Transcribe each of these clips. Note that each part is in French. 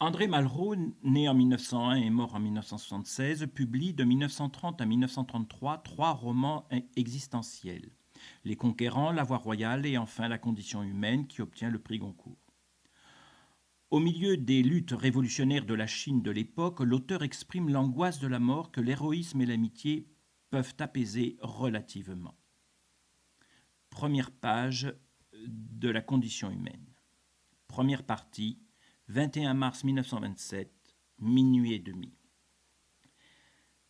André Malraux, né en 1901 et mort en 1976, publie de 1930 à 1933 trois romans existentiels. Les Conquérants, La Voie royale et enfin La condition humaine qui obtient le prix Goncourt. Au milieu des luttes révolutionnaires de la Chine de l'époque, l'auteur exprime l'angoisse de la mort que l'héroïsme et l'amitié peuvent apaiser relativement. Première page de La condition humaine. Première partie, 21 mars 1927, minuit et demi.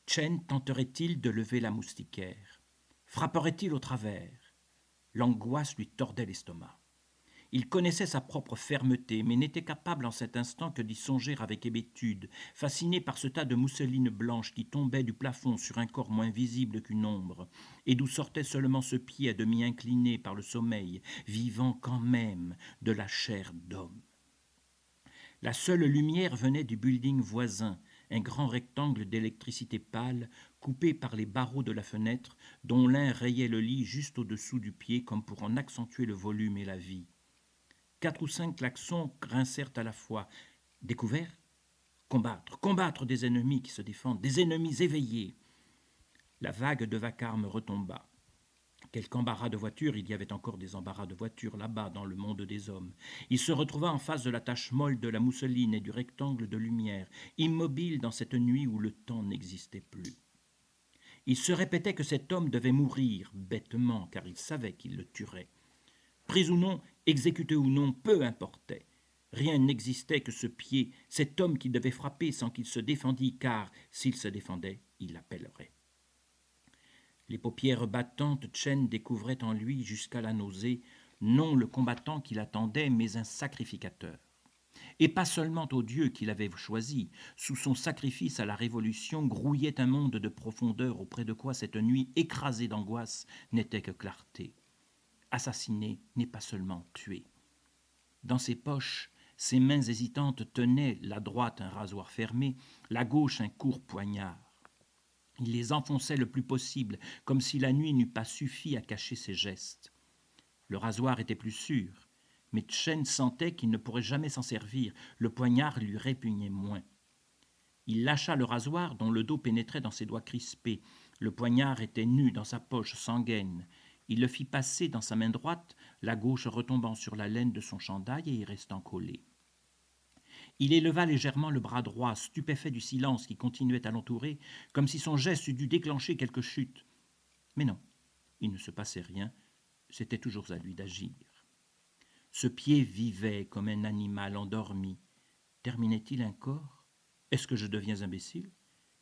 Chen tenterait-il de lever la moustiquaire? Frapperait-il au travers? L'angoisse lui tordait l'estomac. Il connaissait sa propre fermeté, mais n'était capable en cet instant que d'y songer avec hébétude, fasciné par ce tas de mousseline blanche qui tombait du plafond sur un corps moins visible qu'une ombre, et d'où sortait seulement ce pied à demi incliné par le sommeil, vivant quand même de la chair d'homme. La seule lumière venait du building voisin, un grand rectangle d'électricité pâle, coupé par les barreaux de la fenêtre, dont l'un rayait le lit juste au-dessous du pied comme pour en accentuer le volume et la vie. 4 ou 5 klaxons grincèrent à la fois. Découvert? Combattre, combattre des ennemis qui se défendent, des ennemis éveillés. La vague de vacarme retomba. Quelque embarras de voiture, il y avait encore des embarras de voiture là-bas dans le monde des hommes. Il se retrouva en face de la tache molle de la mousseline et du rectangle de lumière, immobile dans cette nuit où le temps n'existait plus. Il se répétait que cet homme devait mourir, bêtement, car il savait qu'il le tuerait. Pris ou non, exécuté ou non, peu importait. Rien n'existait que ce pied, cet homme qui devait frapper sans qu'il se défendît, car, s'il se défendait, il l'appellerait. Les paupières battantes, Chen découvrait en lui, jusqu'à la nausée, non le combattant qu'il attendait, mais un sacrificateur. Et pas seulement au Dieu qu'il avait choisi. Sous son sacrifice à la Révolution grouillait un monde de profondeur auprès de quoi cette nuit écrasée d'angoisse n'était que clarté. Assassiner n'est pas seulement tuer. Dans ses poches, ses mains hésitantes tenaient, la droite un rasoir fermé, la gauche un court poignard. Il les enfonçait le plus possible, comme si la nuit n'eût pas suffi à cacher ses gestes. Le rasoir était plus sûr, mais Chen sentait qu'il ne pourrait jamais s'en servir, le poignard lui répugnait moins. Il lâcha le rasoir dont le dos pénétrait dans ses doigts crispés. Le poignard était nu dans sa poche sans gaine. Il le fit passer dans sa main droite, la gauche retombant sur la laine de son chandail et y restant collée. Il éleva légèrement le bras droit, stupéfait du silence qui continuait à l'entourer, comme si son geste eût dû déclencher quelque chute. Mais non, il ne se passait rien, c'était toujours à lui d'agir. Ce pied vivait comme un animal endormi. Terminait-il un corps? Est-ce que je deviens imbécile?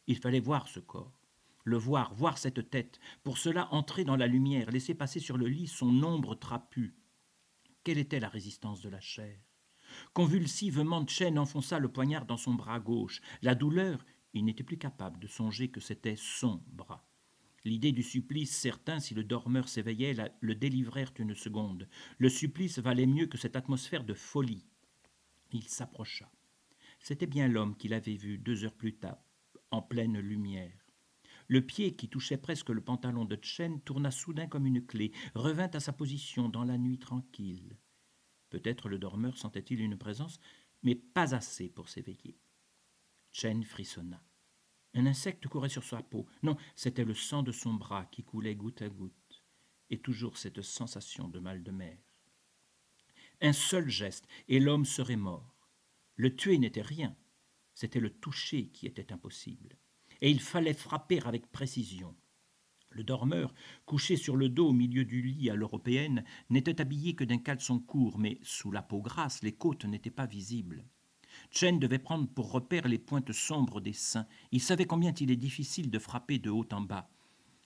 Il fallait voir ce corps, le voir, voir cette tête, pour cela entrer dans la lumière, laisser passer sur le lit son ombre trapue. Quelle était la résistance de la chair? Convulsivement, Chen enfonça le poignard dans son bras gauche. La douleur, il n'était plus capable de songer que c'était son bras. L'idée du supplice, certain, si le dormeur s'éveillait, le délivrèrent une seconde. Le supplice valait mieux que cette atmosphère de folie. Il s'approcha. C'était bien l'homme qu'il avait vu 2 heures plus tard, en pleine lumière. Le pied qui touchait presque le pantalon de Chen tourna soudain comme une clé, revint à sa position dans la nuit tranquille. Peut-être le dormeur sentait-il une présence, mais pas assez pour s'éveiller. Chen frissonna. Un insecte courait sur sa peau. Non, c'était le sang de son bras qui coulait goutte à goutte. Et toujours cette sensation de mal de mer. Un seul geste, et l'homme serait mort. Le tuer n'était rien. C'était le toucher qui était impossible. Et il fallait frapper avec précision. Le dormeur, couché sur le dos au milieu du lit à l'européenne, n'était habillé que d'un caleçon court, mais sous la peau grasse, les côtes n'étaient pas visibles. Chen devait prendre pour repère les pointes sombres des seins. Il savait combien il est difficile de frapper de haut en bas.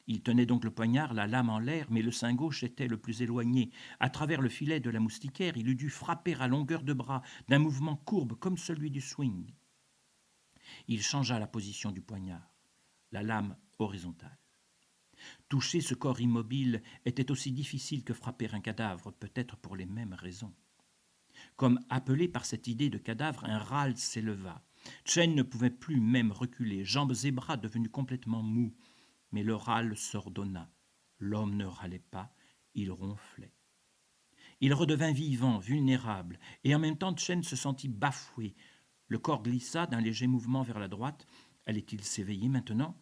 Il tenait donc le poignard, la lame en l'air, mais le sein gauche était le plus éloigné. À travers le filet de la moustiquaire, il eût dû frapper à longueur de bras, d'un mouvement courbe comme celui du swing. Il changea la position du poignard, la lame horizontale. Toucher ce corps immobile était aussi difficile que frapper un cadavre, peut-être pour les mêmes raisons. Comme appelé par cette idée de cadavre, un râle s'éleva. Chen ne pouvait plus même reculer, jambes et bras devenus complètement mous. Mais le râle s'ordonna. L'homme ne râlait pas, il ronflait. Il redevint vivant, vulnérable, et en même temps Chen se sentit bafoué. Le corps glissa d'un léger mouvement vers la droite. Allait-il s'éveiller maintenant?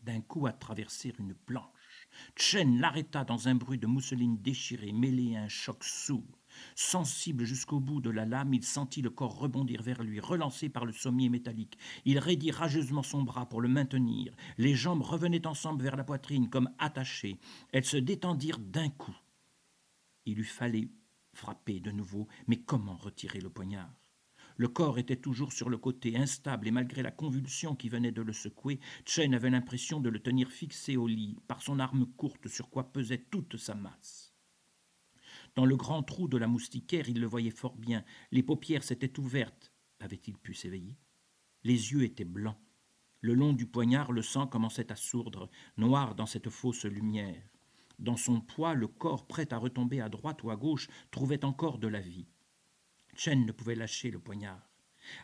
D'un coup, à traverser une planche, Chen l'arrêta dans un bruit de mousseline déchirée, mêlé à un choc sourd. Sensible jusqu'au bout de la lame, il sentit le corps rebondir vers lui, relancé par le sommier métallique. Il raidit rageusement son bras pour le maintenir. Les jambes revenaient ensemble vers la poitrine, comme attachées. Elles se détendirent d'un coup. Il eût fallu frapper de nouveau, mais comment retirer le poignard? Le corps était toujours sur le côté, instable, et malgré la convulsion qui venait de le secouer, Chen avait l'impression de le tenir fixé au lit, par son arme courte sur quoi pesait toute sa masse. Dans le grand trou de la moustiquaire, il le voyait fort bien. Les paupières s'étaient ouvertes. Avait-il pu s'éveiller? Les yeux étaient blancs. Le long du poignard, le sang commençait à sourdre, noir dans cette fausse lumière. Dans son poids, le corps, prêt à retomber à droite ou à gauche, trouvait encore de la vie. Chen ne pouvait lâcher le poignard.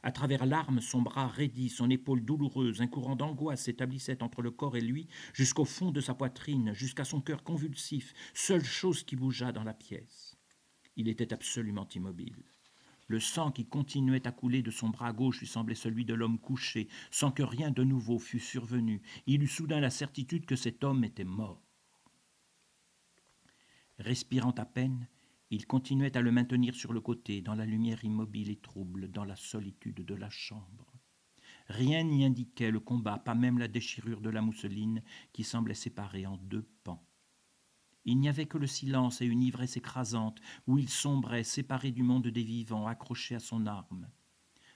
À travers l'arme, son bras raidi, son épaule douloureuse, un courant d'angoisse s'établissait entre le corps et lui, jusqu'au fond de sa poitrine, jusqu'à son cœur convulsif, seule chose qui bougeât dans la pièce. Il était absolument immobile. Le sang qui continuait à couler de son bras gauche lui semblait celui de l'homme couché, sans que rien de nouveau fût survenu. Il eut soudain la certitude que cet homme était mort. Respirant à peine, il continuait à le maintenir sur le côté, dans la lumière immobile et trouble, dans la solitude de la chambre. Rien n'y indiquait le combat, pas même la déchirure de la mousseline qui semblait séparée en deux pans. Il n'y avait que le silence et une ivresse écrasante où il sombrait, séparé du monde des vivants, accroché à son arme.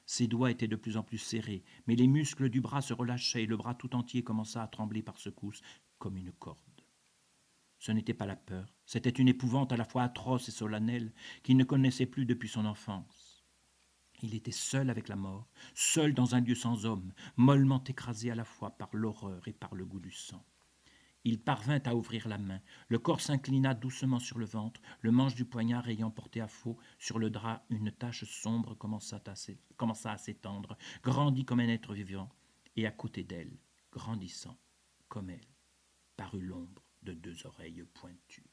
Ses doigts étaient de plus en plus serrés, mais les muscles du bras se relâchaient et le bras tout entier commença à trembler par secousses, comme une corde. Ce n'était pas la peur, c'était une épouvante à la fois atroce et solennelle qu'il ne connaissait plus depuis son enfance. Il était seul avec la mort, seul dans un lieu sans homme, mollement écrasé à la fois par l'horreur et par le goût du sang. Il parvint à ouvrir la main, le corps s'inclina doucement sur le ventre, le manche du poignard ayant porté à faux sur le drap une tache sombre commença à s'étendre, grandit comme un être vivant, et à côté d'elle, grandissant comme elle, parut l'ombre de deux oreilles pointues.